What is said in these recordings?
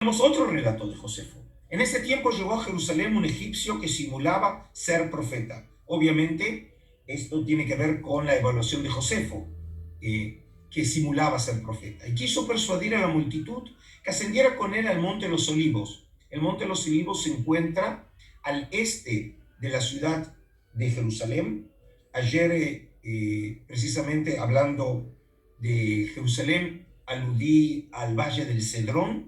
Tenemos otro relato de Josefo. En ese tiempo llegó a Jerusalén un egipcio que simulaba ser profeta. Obviamente, esto tiene que ver con la evaluación de Josefo, que simulaba ser profeta. Y quiso persuadir a la multitud que ascendiera con él al Monte de los Olivos. El Monte de los Olivos se encuentra al este de la ciudad de Jerusalén. Ayer, precisamente hablando de Jerusalén, aludí al Valle del Cedrón.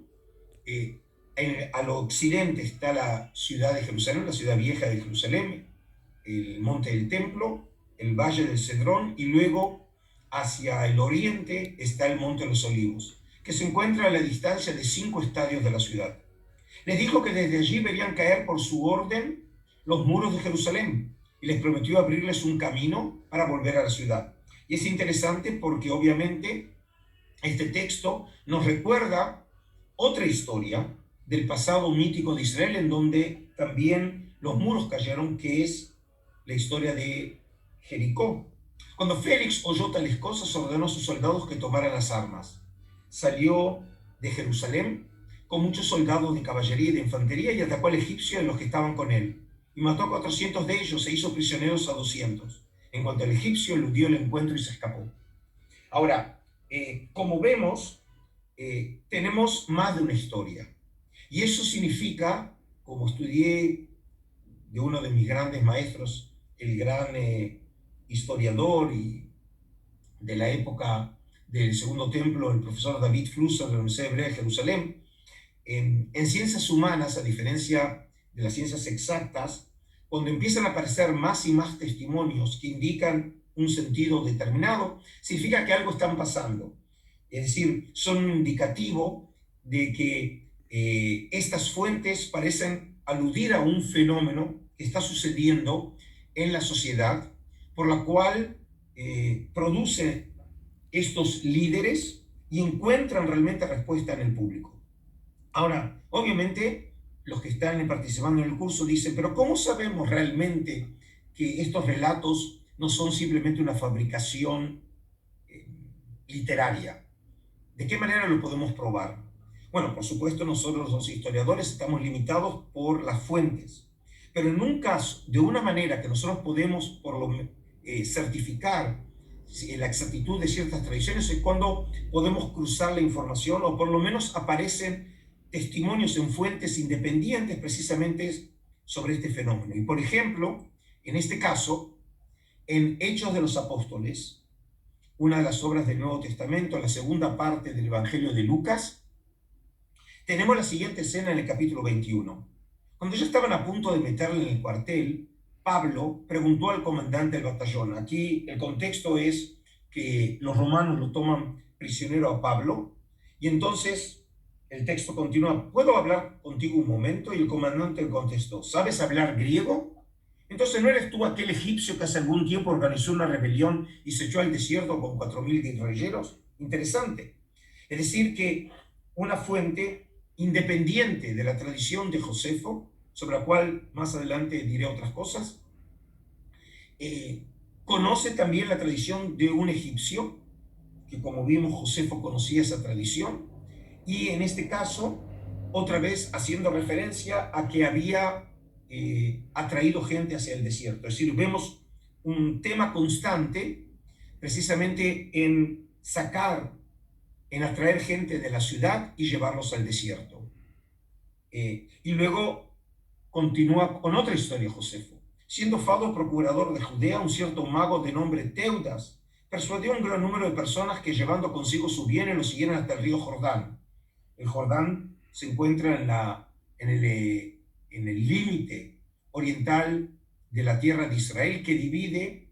Al occidente está la ciudad de Jerusalén, la ciudad vieja de Jerusalén, el monte del templo, el valle del Cedrón, y luego hacia el oriente está el monte de los Olivos, que se encuentra a la distancia de 5 estadios de la ciudad. Les dijo que desde allí verían caer por su orden los muros de Jerusalén y les prometió abrirles un camino para volver a la ciudad. Y es interesante porque obviamente este texto nos recuerda otra historia del pasado mítico de Israel, en donde también los muros cayeron, que es la historia de Jericó. Cuando Félix oyó tales cosas, ordenó a sus soldados que tomaran las armas. Salió de Jerusalén con muchos soldados de caballería y de infantería y atacó al egipcio y a los que estaban con él. Y mató a 400 de ellos e hizo prisioneros a 200. En cuanto al egipcio, eludió el encuentro y se escapó. Ahora, como vemos, tenemos más de una historia. Y eso significa, como estudié de uno de mis grandes maestros, el gran historiador y de la época del Segundo Templo, el profesor David Flusser de la Universidad Hebrea de Jerusalén, en ciencias humanas, a diferencia de las ciencias exactas, cuando empiezan a aparecer más y más testimonios que indican un sentido determinado, significa que algo está pasando. Es decir, son un indicativo de que estas fuentes parecen aludir a un fenómeno que está sucediendo en la sociedad, por la cual produce estos líderes y encuentran realmente respuesta en el público. Ahora, obviamente, los que están participando en el curso dicen, pero ¿cómo sabemos realmente que estos relatos no son simplemente una fabricación literaria? ¿De qué manera lo podemos probar? Bueno, por supuesto, nosotros los historiadores estamos limitados por las fuentes, pero en un caso, de una manera que nosotros podemos certificar la exactitud de ciertas tradiciones, es cuando podemos cruzar la información o por lo menos aparecen testimonios en fuentes independientes precisamente sobre este fenómeno. Y por ejemplo, en este caso, en Hechos de los Apóstoles, una de las obras del Nuevo Testamento, la segunda parte del Evangelio de Lucas, tenemos la siguiente escena en el capítulo 21. Cuando ya estaban a punto de meterle en el cuartel, Pablo preguntó al comandante del batallón. Aquí el contexto es que los romanos lo toman prisionero a Pablo, y entonces el texto continúa, ¿puedo hablar contigo un momento? Y el comandante contestó, ¿sabes hablar griego? Entonces, ¿no eres tú aquel egipcio que hace algún tiempo organizó una rebelión y se echó al desierto con 4.000 guerrilleros? Interesante. Es decir, que una fuente independiente de la tradición de Josefo, sobre la cual más adelante diré otras cosas, conoce también la tradición de un egipcio, que como vimos Josefo conocía esa tradición, y en este caso, otra vez haciendo referencia a que había atraído gente hacia el desierto. Es decir, vemos un tema constante precisamente en sacar, en atraer gente de la ciudad y llevarlos al desierto. Y luego continúa con otra historia Josefo. Siendo Fado procurador de Judea, un cierto mago de nombre Teudas persuadió a un gran número de personas que llevando consigo su bienes lo siguieran hasta el río Jordán. El Jordán se encuentra en el límite oriental de la tierra de Israel, que divide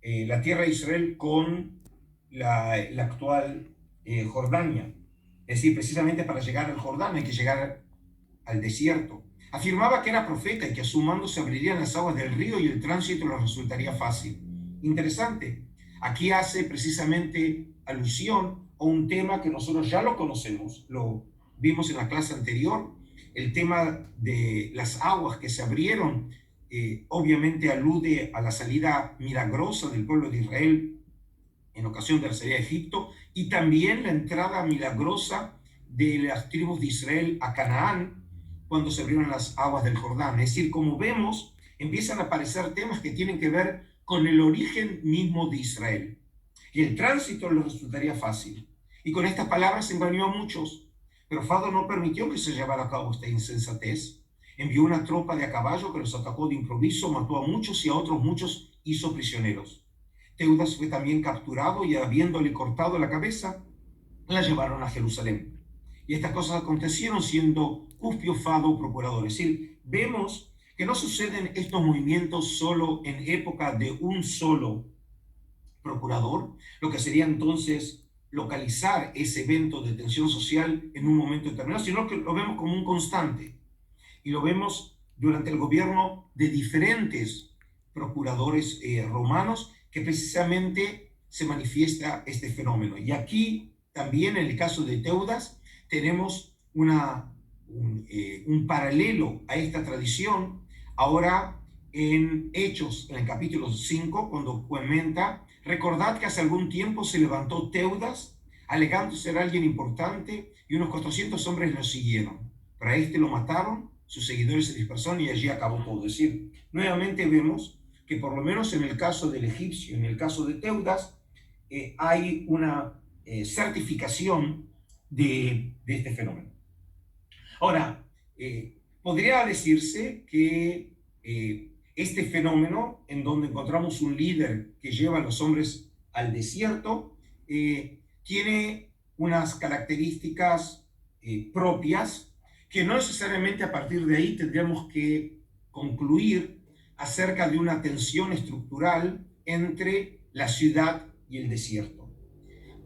la tierra de Israel con la actual Jordania. Es decir, precisamente para llegar al Jordán hay que llegar al desierto. Afirmaba que era profeta y que a su mando se abrirían las aguas del río y el tránsito les resultaría fácil. Interesante. Aquí hace precisamente alusión a un tema que nosotros ya lo conocemos, lo vimos en la clase anterior, el tema de las aguas que se abrieron, obviamente alude a la salida milagrosa del pueblo de Israel en ocasión de la salida de Egipto, y también la entrada milagrosa de las tribus de Israel a Canaán cuando se abrieron las aguas del Jordán. Es decir, como vemos, empiezan a aparecer temas que tienen que ver con el origen mismo de Israel. Y el tránsito les resultaría fácil. Y con estas palabras engañó a muchos. Pero Fado no permitió que se llevara a cabo esta insensatez. Envió una tropa de a caballo que los atacó de improviso, mató a muchos y a otros muchos hizo prisioneros. Teudas fue también capturado y habiéndole cortado la cabeza, la llevaron a Jerusalén. Y estas cosas acontecieron siendo Cuspio Fado procurador. Es decir, vemos que no suceden estos movimientos solo en época de un solo procurador, lo que sería entonces localizar ese evento de tensión social en un momento determinado, sino que lo vemos como un constante. Y lo vemos durante el gobierno de diferentes procuradores romanos que precisamente se manifiesta este fenómeno. Y aquí también en el caso de Teudas tenemos un paralelo a esta tradición ahora en Hechos, en el capítulo 5, cuando comenta: recordad que hace algún tiempo se levantó Teudas, alegando ser alguien importante, y unos 400 hombres lo siguieron. Pero a este lo mataron, sus seguidores se dispersaron y allí acabó todo. Es decir, nuevamente vemos que por lo menos en el caso del egipcio, en el caso de Teudas, hay una certificación de este fenómeno. Ahora, podría decirse que este fenómeno, en donde encontramos un líder que lleva a los hombres al desierto, tiene unas características propias que no necesariamente a partir de ahí tendríamos que concluir acerca de una tensión estructural entre la ciudad y el desierto.